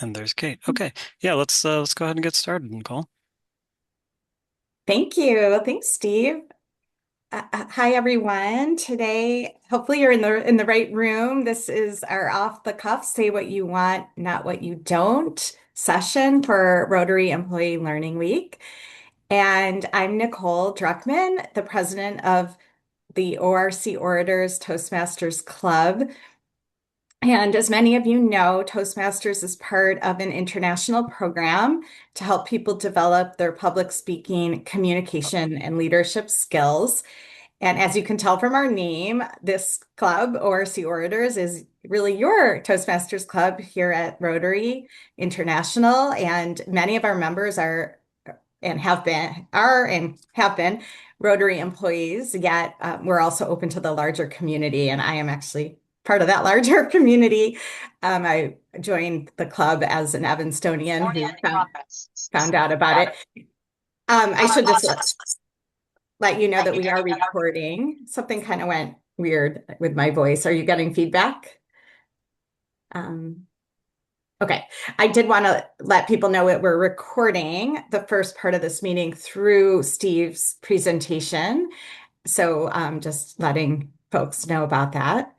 And there's Kate. Okay. Yeah, let's go ahead and get started, Nicole. Thank you. Thanks, Steve. Hi, everyone. Today, hopefully you're in the right room. This is our off the cuff, say what you want, not what you don't session for Rotary Employee Learning Week. And I'm Nicole Druckmann, the president of the ORC Orators Toastmasters Club. And as many of you know, Toastmasters is part of an international program to help people develop their public speaking, communication, and leadership skills. And as you can tell from our name, this club, ORC Orators, is really your Toastmasters club here at Rotary International. And many of our members are and have been Rotary employees, yet we're also open to the larger community. And I am actually part of that larger community. I joined the club as an Evanstonian who found out about it. I should just let you know that we are recording. Something kind of went weird with my voice. Are you getting feedback? Um, okay. I did want to let people know that we're recording the first part of this meeting through Steve's presentation. So just letting folks know about that.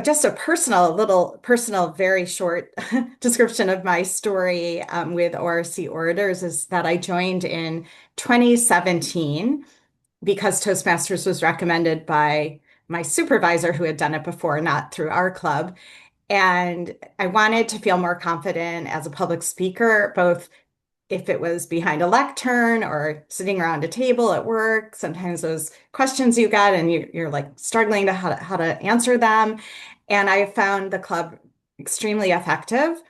Just a little personal, very short description of my story with ORC Orators is that I joined in 2017 because Toastmasters was recommended by my supervisor who had done it before, not through our club. And I wanted to feel more confident as a public speaker, both if it was behind a lectern or sitting around a table at work. Sometimes those questions you get and you're like struggling to how to answer them. And I found the club extremely effective.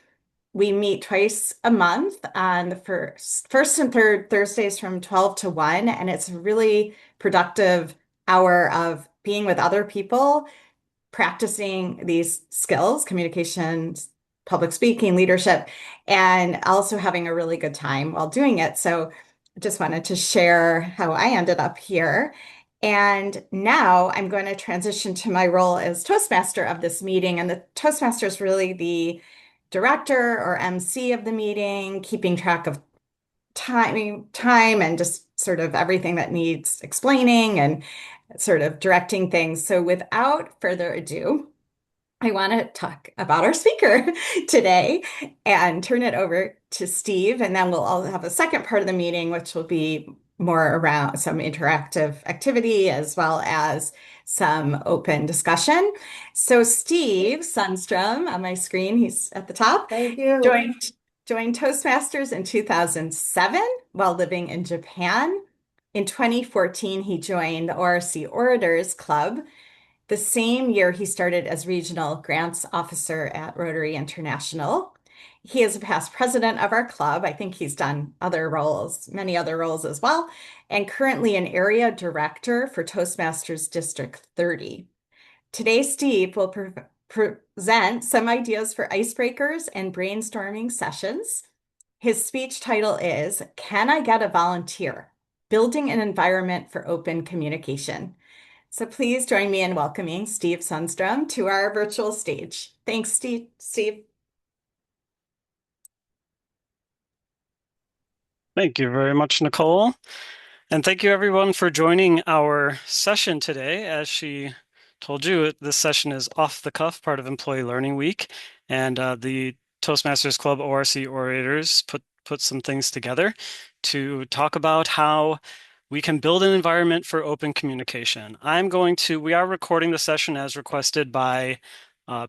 We meet twice a month on the first and third Thursdays from 12 to 1, and it's a really productive hour of being with other people, practicing these skills, communications, public speaking, leadership, and also having a really good time while doing it. So I just wanted to share how I ended up here. And now I'm going to transition to my role as Toastmaster of this meeting. And the Toastmaster is really the director or MC of the meeting, keeping track of time and just sort of everything that needs explaining and sort of directing things. So without further ado, I want to talk about our speaker today and turn it over to Steve. And then we'll all have a second part of the meeting, which will be more around some interactive activity as well as some open discussion. So Steve Sundstrom on my screen, he's at the top, Thank you. joined Toastmasters in 2007 while living in Japan. In 2014, he joined the ORC Orators Club. The same year, he started as Regional Grants Officer at Rotary International. He is a past president of our club. I think he's done other roles, many other roles as well, and currently an area director for Toastmasters District 30. Today, Steve will present some ideas for icebreakers and brainstorming sessions. His speech title is Can I Get a Volunteer? Building an Environment for Open Communication. So please join me in welcoming Steve Sundstrom to our virtual stage. Thanks, Steve. Thank you very much, Nicole. And thank you everyone for joining our session today. As she told you, this session is off the cuff, part of Employee Learning Week. And the Toastmasters Club ORC Orators put some things together to talk about how we can build an environment for open communication. We are recording the session as requested by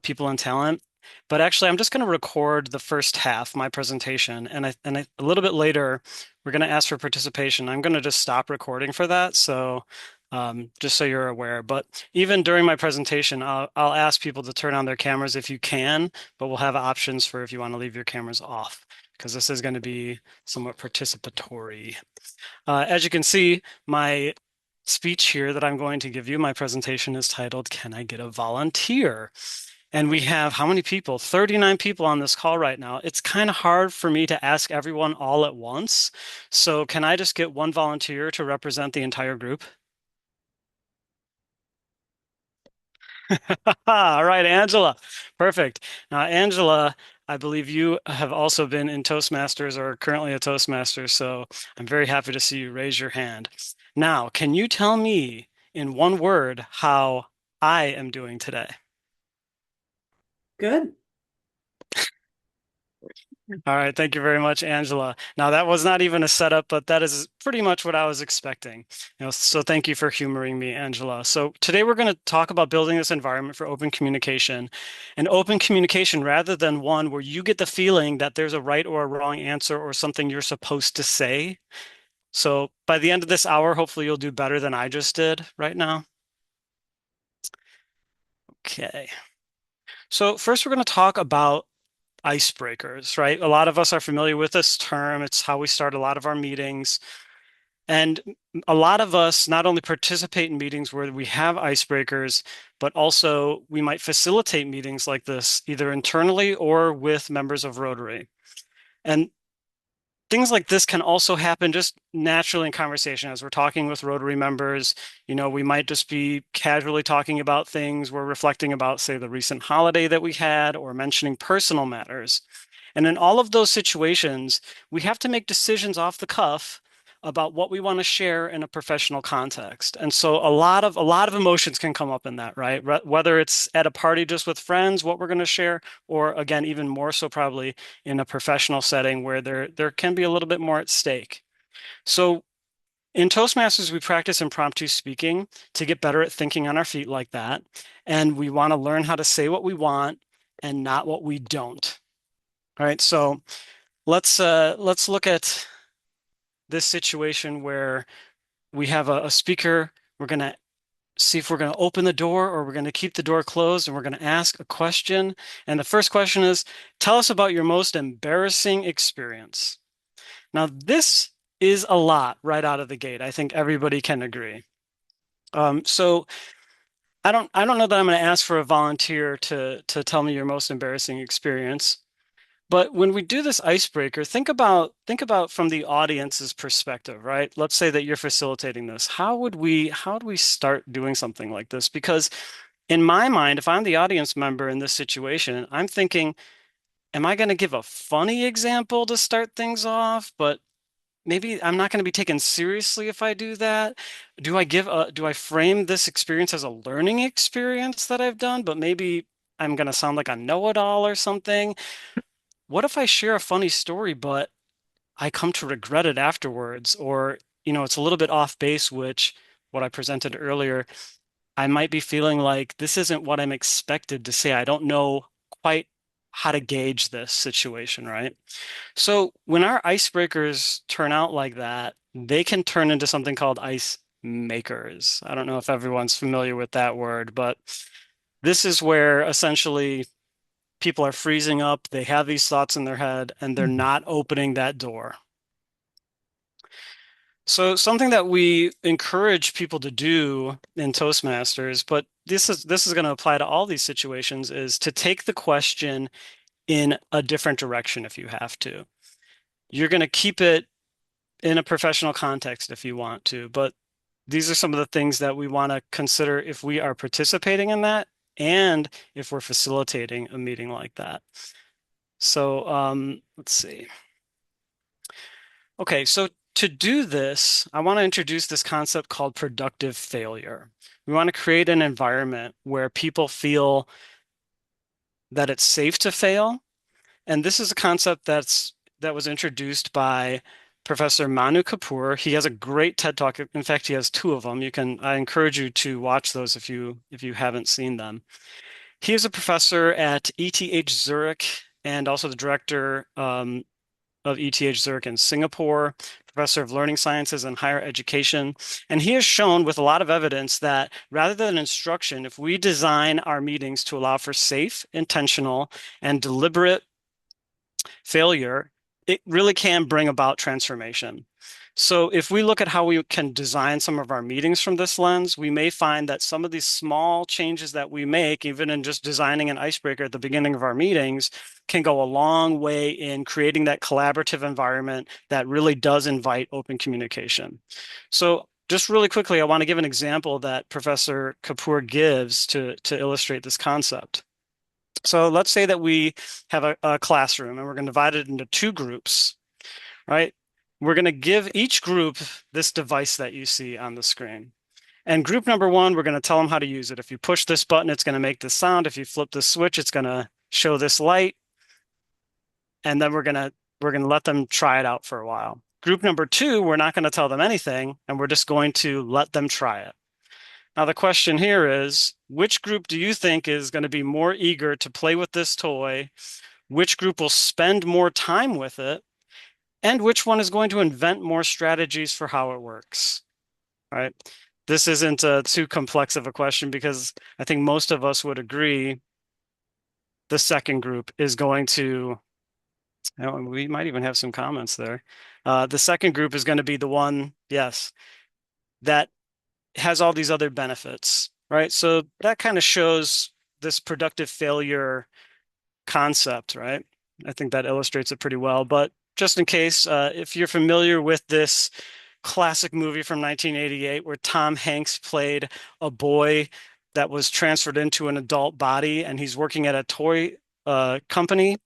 People and Talent, but actually I'm just going to record the first half, my presentation, and a little bit later, we're going to ask for participation. I'm going to just stop recording for that, so just so you're aware. But even during my presentation, I'll ask people to turn on their cameras if you can, but we'll have options for if you want to leave your cameras off, because this is going to be somewhat participatory. As you can see, my speech here that I'm going to give you, my presentation is titled, Can I Get a Volunteer? And we have how many people? 39 people on this call right now. It's kind of hard for me to ask everyone all at once. So can I just get one volunteer to represent the entire group? All right, Angela. Perfect. Now, Angela, I believe you have also been in Toastmasters or currently a Toastmaster, so I'm very happy to see you raise your hand. Now, can you tell me in one word how I am doing today? Good. All right, thank you very much, Angela. Now, that was not even a setup, but that is pretty much what I was expecting. So thank you for humoring me, Angela. So today we're going to talk about building this environment for open communication. And open communication rather than one where you get the feeling that there's a right or a wrong answer or something you're supposed to say. So by the end of this hour, hopefully you'll do better than I just did right now. Okay. So first we're going to talk about icebreakers, right? A lot of us are familiar with this term. It's how we start a lot of our meetings. And a lot of us not only participate in meetings where we have icebreakers, but also we might facilitate meetings like this, either internally or with members of Rotary. And things like this can also happen just naturally in conversation as we're talking with Rotary members. We might just be casually talking about things. We're reflecting about, say, the recent holiday that we had or mentioning personal matters. And in all of those situations, we have to make decisions off the cuff about what we want to share in a professional context. And so a lot of emotions can come up in that, right? Whether it's at a party just with friends, what we're going to share, or again, even more so probably in a professional setting where there can be a little bit more at stake. So in Toastmasters, we practice impromptu speaking to get better at thinking on our feet like that. And we want to learn how to say what we want and not what we don't. All right, so let's look at this situation where we have a speaker. We're going to see if we're going to open the door or we're going to keep the door closed, and we're going to ask a question. And the first question is, tell us about your most embarrassing experience. Now, this is a lot right out of the gate. I think everybody can agree. So I don't know that I'm going to ask for a volunteer to tell me your most embarrassing experience. But when we do this icebreaker, think about from the audience's perspective, right? Let's say that you're facilitating this. How would we start doing something like this? Because in my mind, if I'm the audience member in this situation, I'm thinking, am I going to give a funny example to start things off? But maybe I'm not going to be taken seriously if I do that. Do I frame this experience as a learning experience that I've done, but maybe I'm going to sound like a know-it-all or something? What if I share a funny story, but I come to regret it afterwards? Or, it's a little bit off base, which what I presented earlier, I might be feeling like this isn't what I'm expected to say. I don't know quite how to gauge this situation, right? So when our icebreakers turn out like that, they can turn into something called ice makers. I don't know if everyone's familiar with that word, but this is where essentially people are freezing up, they have these thoughts in their head, and they're not opening that door. So something that we encourage people to do in Toastmasters, but this is going to apply to all these situations, is to take the question in a different direction if you have to. You're going to keep it in a professional context if you want to, but these are some of the things that we want to consider if we are participating in that and if we're facilitating a meeting like that. So let's see. Okay, so to do this, I want to introduce this concept called productive failure. We want to create an environment where people feel that it's safe to fail. And this is a concept that was introduced by Professor Manu Kapoor. He has a great TED Talk. In fact, he has two of them. I encourage you to watch those if you haven't seen them. He is a professor at ETH Zurich and also the director of ETH Zurich in Singapore, professor of learning sciences and higher education. And he has shown with a lot of evidence that rather than instruction, if we design our meetings to allow for safe, intentional, and deliberate failure, it really can bring about transformation. So if we look at how we can design some of our meetings from this lens, we may find that some of these small changes that we make, even in just designing an icebreaker at the beginning of our meetings, can go a long way in creating that collaborative environment that really does invite open communication. So just really quickly, I want to give an example that Professor Kapoor gives to illustrate this concept. So let's say that we have a classroom and we're going to divide it into two groups, right? We're going to give each group this device that you see on the screen. And group number one, we're going to tell them how to use it. If you push this button, it's going to make this sound. If you flip this switch, it's going to show this light. And then we're going to let them try it out for a while. Group number two, we're not going to tell them anything, and we're just going to let them try it. Now, the question here is, which group do you think is going to be more eager to play with this toy? Which group will spend more time with it? And which one is going to invent more strategies for how it works? Right? This isn't too complex of a question because I think most of us would agree the second group is going to, we might even have some comments there. The second group is going to be the one, yes, that has all these other benefits, right? So that kind of shows this productive failure concept, right? I think that illustrates it pretty well. But just in case, if you're familiar with this classic movie from 1988 where Tom Hanks played a boy that was transferred into an adult body and he's working at a toy company.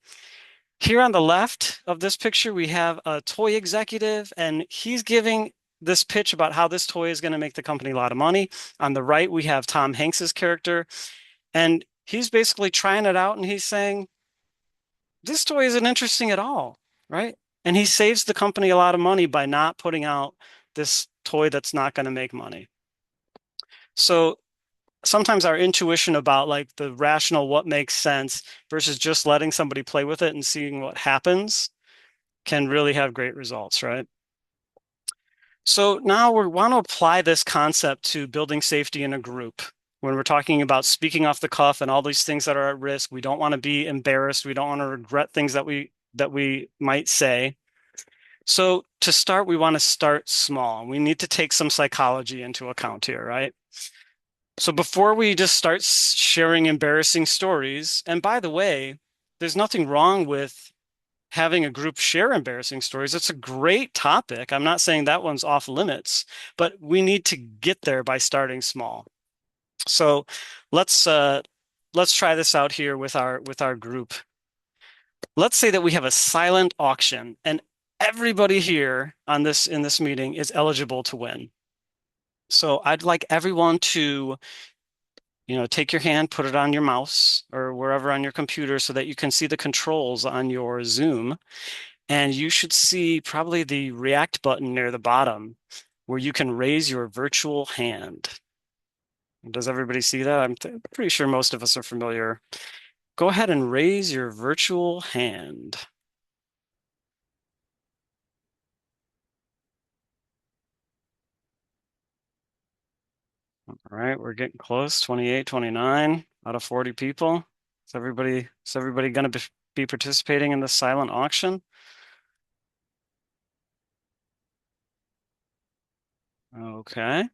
Here on the left of this picture, we have a toy executive, and he's giving this pitch about how this toy is going to make the company a lot of money. On the right, we have Tom Hanks's character, and he's basically trying it out, and he's saying, this toy isn't interesting at all, right? And he saves the company a lot of money by not putting out this toy that's not going to make money. So sometimes our intuition about like the rational, what makes sense versus just letting somebody play with it and seeing what happens can really have great results, right? So now we want to apply this concept to building safety in a group. When we're talking about speaking off the cuff and all these things that are at risk, we don't want to be embarrassed. We don't want to regret things that we might say. So to start, we want to start small. We need to take some psychology into account here, right? So before we just start sharing embarrassing stories, and by the way, there's nothing wrong with having a group share embarrassing stories. It's a great topic. I'm not saying that one's off limits, but we need to get there by starting small. So let's uh, let's try this out here with our group. Let's say that we have a silent auction and everybody here on this in this meeting is eligible to win. So I'd like everyone to, take your hand, put it on your mouse or wherever on your computer so that you can see the controls on your Zoom. And you should see probably the react button near the bottom where you can raise your virtual hand. Does everybody see that? I'm pretty sure most of us are familiar. Go ahead and raise your virtual hand. All right, we're getting close. 28, 29 out of 40 people. Is everybody going to be participating in the silent auction? Okay.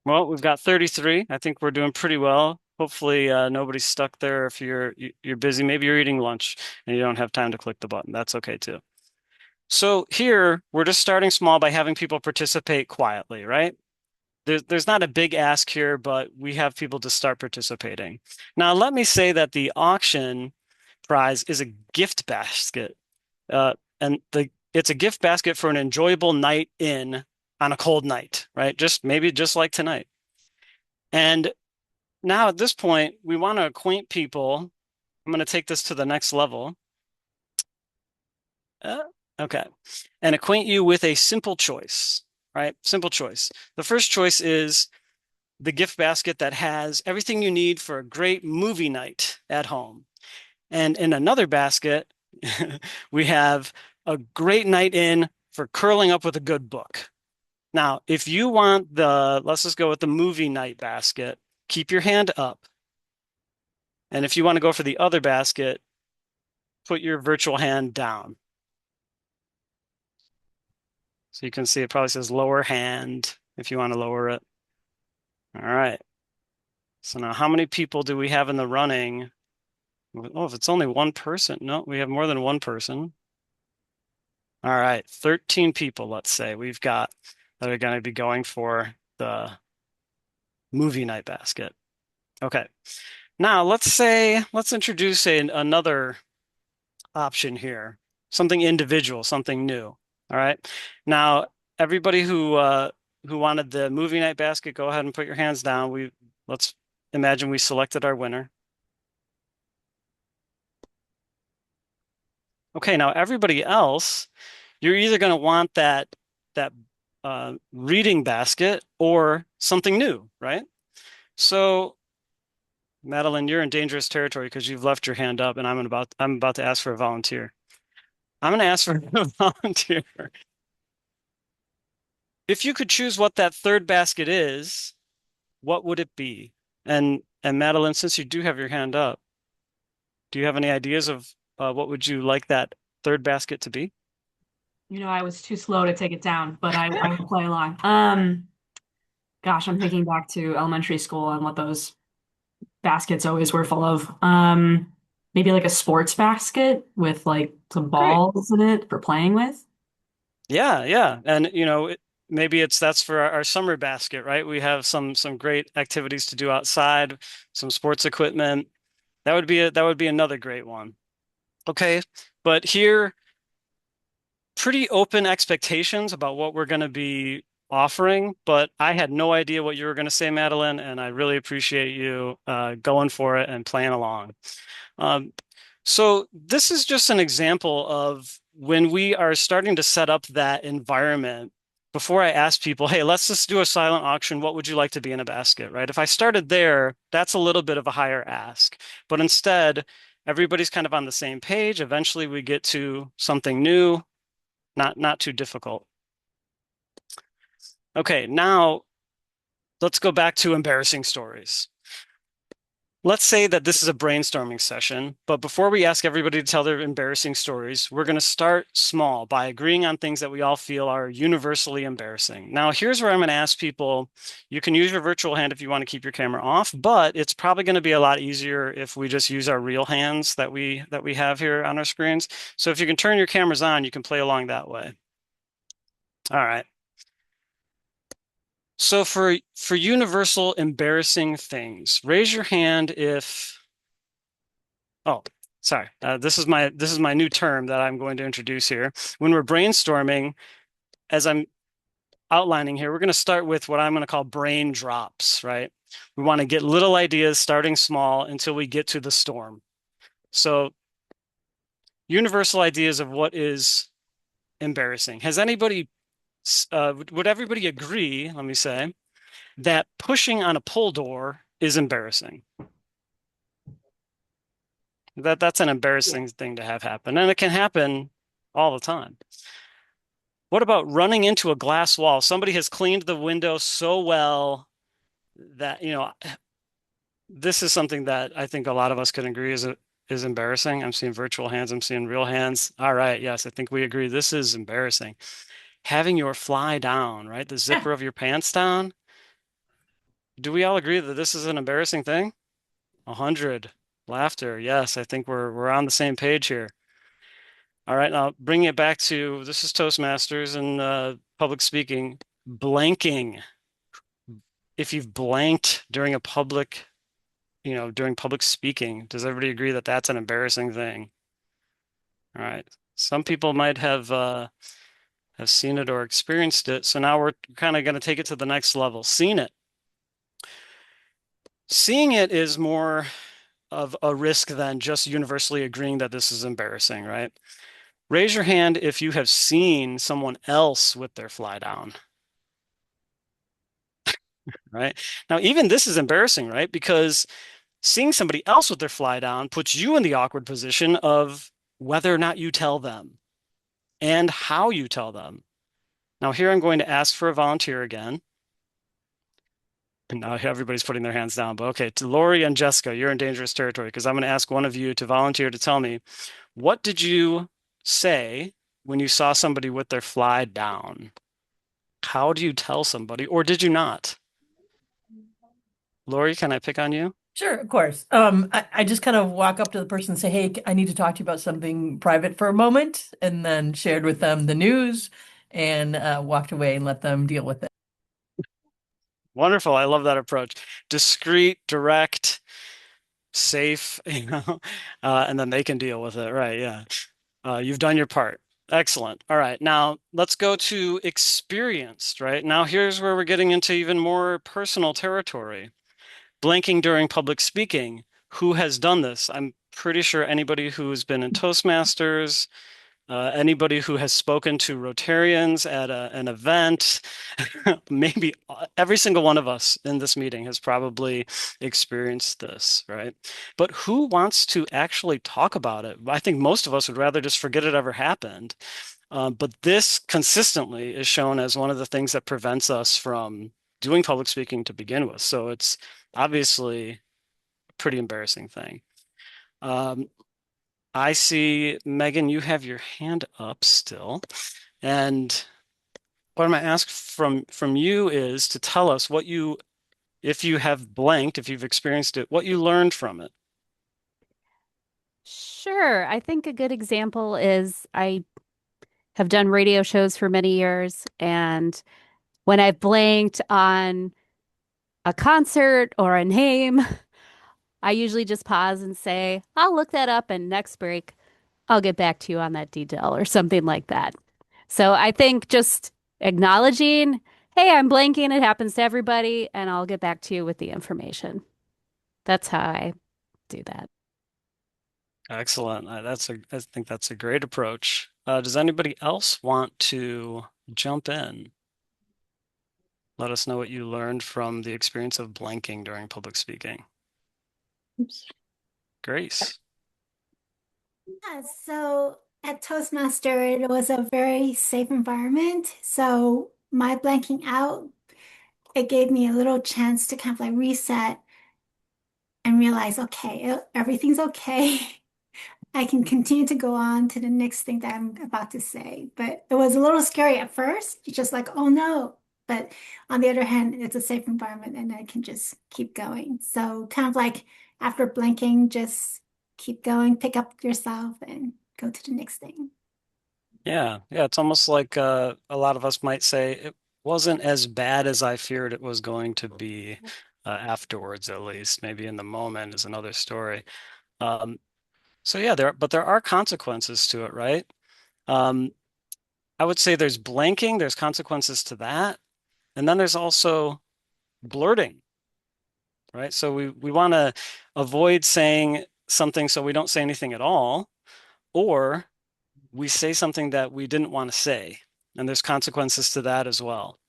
Well, we've got 33. I think we're doing pretty well. Hopefully, nobody's stuck there. If you're busy, maybe you're eating lunch and you don't have time to click the button. That's okay too. So here, we're just starting small by having people participate quietly, right? There's not a big ask here, but we have people to start participating. Now, let me say that the auction prize is a gift basket, and it's a gift basket for an enjoyable night in on a cold night, right? Just like tonight. And now at this point, we want to acquaint people. I'm going to take this to the next level. Uh, okay. And acquaint you with a simple choice, right? Simple choice. The first choice is the gift basket that has everything you need for a great movie night at home. And in another basket, we have a great night in for curling up with a good book. Now, if you want let's just go with the movie night basket, keep your hand up. And if you want to go for the other basket, put your virtual hand down. So you can see it probably says lower hand if you want to lower it. All right. So now how many people do we have in the running? Oh, if it's only one person. No, we have more than one person. All right, 13 people, let's say. We've got that are going to be going for the movie night basket. Okay. Now let's introduce another option here, something individual, something new. All right. Now, everybody who wanted the movie night basket, go ahead and put your hands down. Let's imagine we selected our winner. Okay, now everybody else, you're either going to want that reading basket or something new, right? So, Madeline, you're in dangerous territory because you've left your hand up, and I'm about to ask for a volunteer. I'm going to ask for a volunteer. If you could choose what that third basket is, what would it be? And Madeline, since you do have your hand up, do you have any ideas of what would you like that third basket to be? I was too slow to take it down, but I will play along. Gosh, I'm thinking back to elementary school and what those baskets always were full of. Maybe like a sports basket with like some Great. balls in it for playing with. Yeah, yeah. And maybe that's for our summer basket, right? We have some great activities to do outside, some sports equipment. That would be another great one. Okay. But here, pretty open expectations about what we're going to be offering, but I had no idea what you were going to say, Madeline, and I really appreciate you going for it and playing along. Um, so this is just an example of when we are starting to set up that environment. Before I ask people, hey, let's just do a silent auction. What would you like to be in a basket, right? If I started there, that's a little bit of a higher ask. But instead, everybody's kind of on the same page. Eventually, we get to something new, not too difficult. Okay, now let's go back to embarrassing stories. Let's say that this is a brainstorming session, but before we ask everybody to tell their embarrassing stories, we're going to start small by agreeing on things that we all feel are universally embarrassing. Now, here's where I'm going to ask people, you can use your virtual hand if you want to keep your camera off, but it's probably going to be a lot easier if we just use our real hands that we have here on our screens. So if you can turn your cameras on, you can play along that way. All right. So for universal embarrassing things, raise your hand if oh, sorry. This is my new term that I'm going to introduce here. When we're brainstorming, as I'm outlining here, we're going to start with what I'm going to call brain drops, right? We want to get little ideas starting small until we get to the storm. So universal ideas of what is embarrassing. Would everybody agree, let me say, that pushing on a pull door is embarrassing? That's an Yeah. embarrassing thing to have happen, and it can happen all the time. What about running into a glass wall? Somebody has cleaned the window so well that, this is something that I think a lot of us can agree is embarrassing. I'm seeing virtual hands, I'm seeing real hands. All right, yes, I think we agree. This is embarrassing. Having your fly down, right? The Yeah. zipper of your pants down. Do we all agree that this is an embarrassing thing? 100. Laughter. Yes, I think we're on the same page here. All right, now bringing it back to this is Toastmasters and public speaking. Blanking. If you've blanked during during public speaking, does everybody agree that that's an embarrassing thing? All right. Some people might have seen it or experienced it. So now we're kind of going to take it to the next level. Seen it. Seeing it is more of a risk than just universally agreeing that this is embarrassing, right? Raise your hand if you have seen someone else with their fly down, right? Now, even this is embarrassing, right? Because seeing somebody else with their fly down puts you in the awkward position of whether or not you tell them and how you tell them. Now, here I'm going to ask for a volunteer again. And now everybody's putting their hands down. But okay, to Lori and Jessica, you're in dangerous territory because I'm going to ask one of you to volunteer to tell me what did you say when you saw somebody with their fly down? How do you tell somebody, or did you not? Lori, can I pick on you? Sure, of course. I just kind of walk up to the person and say, "Hey, I need to talk to you about something private for a moment," and then shared with them the news and walked away and let them deal with it. Wonderful. I love that approach. Discreet, direct, safe, and then they can deal with it. Right. Yeah. You've done your part. Excellent. All right. Now let's go to experienced, right? Now here's where we're getting into even more personal territory. Blanking during public speaking. Who has done this? I'm pretty sure anybody who's been in Toastmasters, anybody who has spoken to Rotarians at an event, maybe every single one of us in this meeting has probably experienced this, right? But who wants to actually talk about it? I think most of us would rather just forget it ever happened. But this consistently is shown as one of the things that prevents us from doing public speaking to begin with. So it's obviously a pretty embarrassing thing. I see, Megan, you have your hand up still. And what I'm going to ask from you is to tell us what you, if you have blanked, if you've experienced it, what you learned from it. Sure. I think a good example is I have done radio shows for many years, and when I've blanked on a concert or a name, I usually just pause and say, I'll look that up, and next break, I'll get back to you on that detail or something like that. So I think just acknowledging, hey, I'm blanking, it happens to everybody, and I'll get back to you with the information. That's how I do that. Excellent. I think that's a great approach. Does anybody else want to jump in? Let us know what you learned from the experience of blanking during public speaking. Oops. Grace. Yeah, so at Toastmaster, it was a very safe environment. So my blanking out, it gave me a little chance to kind of like reset and realize, okay, everything's okay. I can continue to go on to the next thing that I'm about to say. But it was a little scary at first. You're just like, oh no. But on the other hand, it's a safe environment and I can just keep going. So kind of like after blinking, just keep going, pick up yourself and go to the next thing. Yeah, it's almost like a lot of us might say it wasn't as bad as I feared it was going to be afterwards, at least. Maybe in the moment is another story. Um, so yeah, there are consequences to it, right? Um, I would say there's blanking, there's consequences to that, and then there's also blurting, right? So we want to avoid saying something so we don't say anything at all, or we say something that we didn't want to say, and there's consequences to that as well.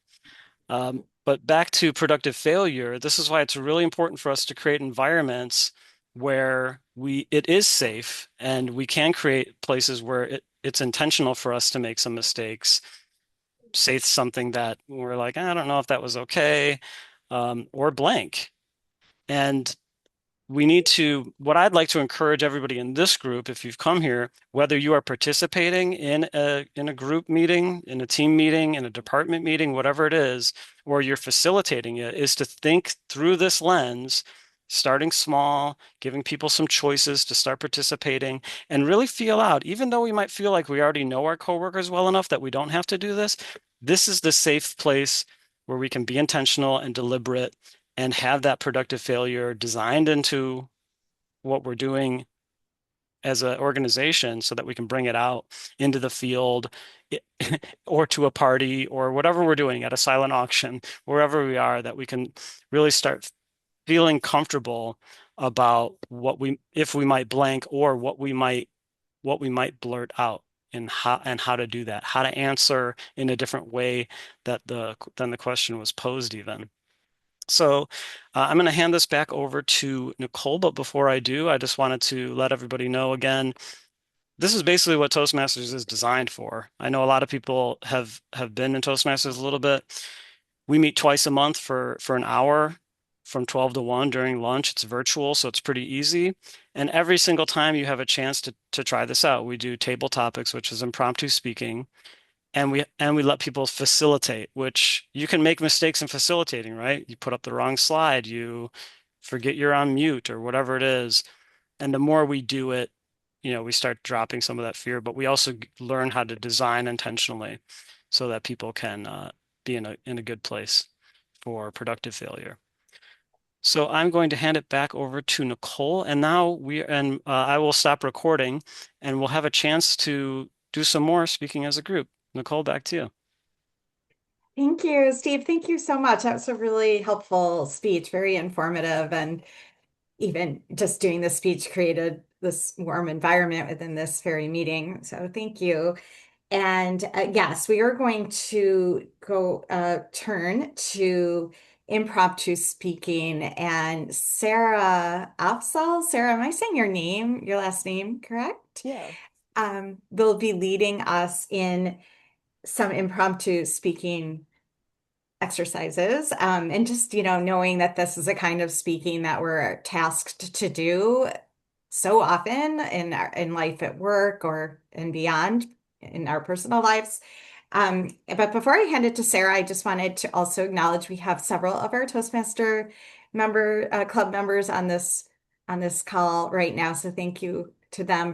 But back to productive failure, this is why it's really important for us to create environments where it is safe and we can create places where it's intentional for us to make some mistakes, say something that we're like, I don't know if that was okay, or blank. And what I'd like to encourage everybody in this group, if you've come here, whether you are participating in a group meeting, in a team meeting, in a department meeting, whatever it is, or you're facilitating it, is to think through this lens, starting small, giving people some choices to start participating, and really feel out, even though we might feel like we already know our coworkers well enough that we don't have to do this, this is the safe place where we can be intentional and deliberate and have that productive failure designed into what we're doing as an organization so that we can bring it out into the field or to a party or whatever we're doing at a silent auction, wherever we are, that we can really start feeling comfortable about if we might blank or what we might blurt out and how to do that, how to answer in a different way than the question was posed even. So I'm going to hand this back over to Nicole, but before I do, I just wanted to let everybody know again, this is basically what Toastmasters is designed for. I know a lot of people have been in Toastmasters a little bit. We meet twice a month for an hour from 12 to 1 during lunch. It's virtual, so it's pretty easy. And every single time you have a chance to try this out. We do table topics, which is impromptu speaking. And we let people facilitate, which you can make mistakes in facilitating, right? You put up the wrong slide, you forget you're on mute or whatever it is. And the more we do it, we start dropping some of that fear, but we also learn how to design intentionally. so that people can be in a good place for productive failure. So I'm going to hand it back over to Nicole, and now I will stop recording, and we'll have a chance to do some more speaking as a group. Nicole, back to you. Thank you, Steve. Thank you so much. That was a really helpful speech, very informative, and even just doing the speech created this warm environment within this very meeting. So thank you. And yes, we are going to go turn to impromptu speaking. And Sarah Afzal, Sarah, am I saying your last name correct? Yeah. Will be leading us in some impromptu speaking exercises. And just, knowing that this is a kind of speaking that we're tasked to do so often in life at work or and beyond in our personal lives. But before I hand it to Sarah, I just wanted to also acknowledge we have several of our Toastmaster club members on this call right now. So thank you to them